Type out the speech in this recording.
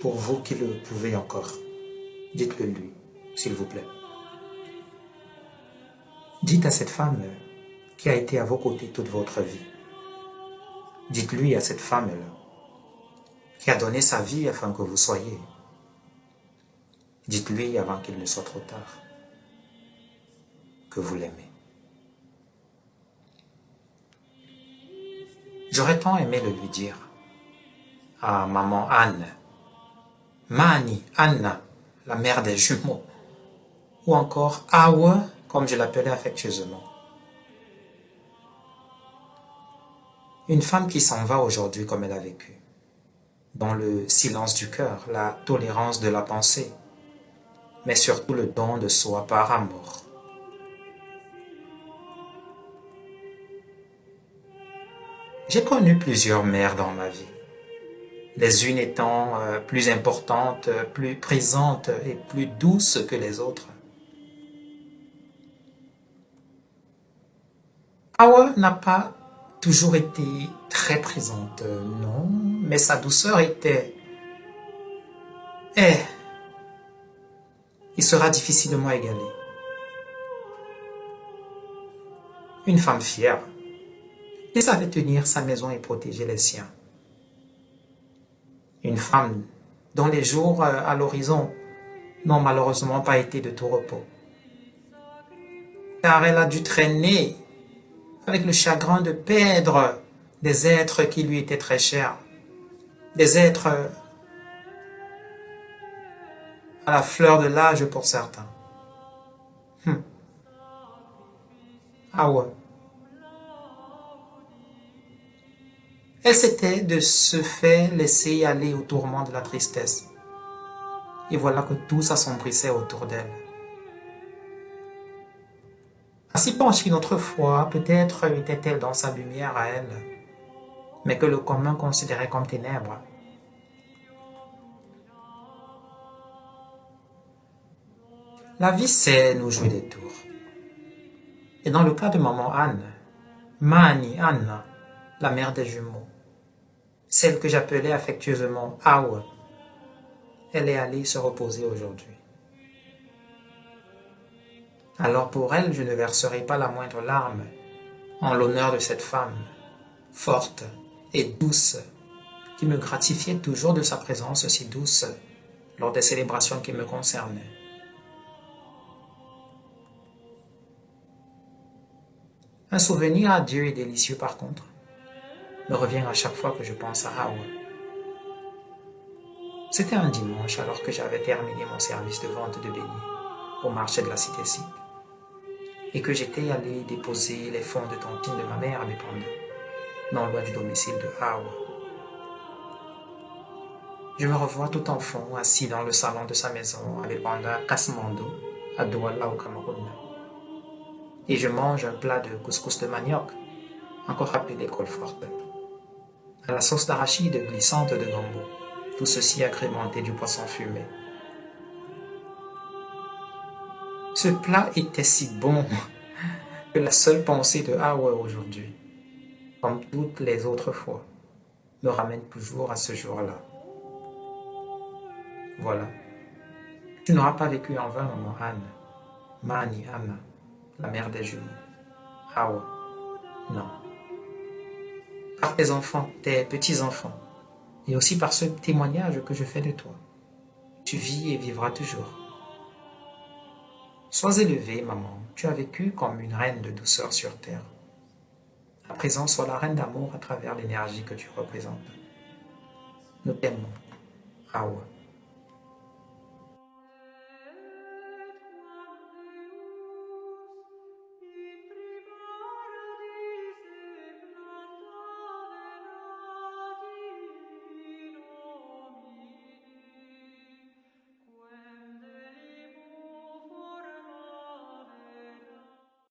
pour vous qui le pouvez encore. Dites-le lui, s'il vous plaît. Dites à cette femme qui a été à vos côtés toute votre vie. Dites-lui à cette femme-là qui a donné sa vie afin que vous soyez. Dites-lui avant qu'il ne soit trop tard que vous l'aimez. J'aurais tant aimé le lui dire à maman Anne, Mani, Anna, la mère des jumeaux, ou encore Awa, comme je l'appelais affectueusement. Une femme qui s'en va aujourd'hui comme elle a vécu, dans le silence du cœur, la tolérance de la pensée, mais surtout le don de soi par amour. J'ai connu plusieurs mères dans ma vie, les unes étant plus importantes, plus présentes et plus douces que les autres. Awa n'a pas toujours été très présente, non, mais sa douceur était... il sera difficilement égalé. Une femme fière, qui savait tenir sa maison et protéger les siens. Une femme dont les jours à l'horizon n'ont malheureusement pas été de tout repos. Car elle a dû traîner avec le chagrin de perdre des êtres qui lui étaient très chers. Des êtres à la fleur de l'âge pour certains. Ah ouais. Elle s'était de ce fait laissée aller au tourment de la tristesse. Et voilà que tout s'assombrissait autour d'elle. Ainsi penche une autre fois, peut-être était-elle dans sa lumière à elle, mais que le commun considérait comme ténèbres. La vie sait nous jouer des tours. Et dans le cas de maman Anne, Mani Anna, la mère des jumeaux, celle que j'appelais affectueusement Awa, elle est allée se reposer aujourd'hui. Alors pour elle, je ne verserai pas la moindre larme en l'honneur de cette femme, forte et douce, qui me gratifiait toujours de sa présence si douce lors des célébrations qui me concernaient. Un souvenir adieu et délicieux par contre me revient à chaque fois que je pense à Awa. C'était un dimanche alors que j'avais terminé mon service de vente de beignets au marché de la Cité Cible et que j'étais allé déposer les fonds de tontine de ma mère indépendante, non loin du domicile de Awa. Je me revois tout enfant assis dans le salon de sa maison à l'épanda Kasmando, à Douala au Cameroun. Et je mange un plat de couscous de manioc, encore appelé col forte, à la sauce d'arachide glissante de gombo, tout ceci agrémenté du poisson fumé. Ce plat était si bon que la seule pensée de Awa aujourd'hui, comme toutes les autres fois, me ramène toujours à ce jour-là. Voilà. Tu n'auras pas vécu en vain, maman Anne, Mani Anna, la mère des jumeaux. Awa, non. Par tes enfants, tes petits-enfants, et aussi par ce témoignage que je fais de toi. Tu vis et vivras toujours. Sois élevée, maman, tu as vécu comme une reine de douceur sur terre. À présent, sois la reine d'amour à travers l'énergie que tu représentes. Nous t'aimons, Awa.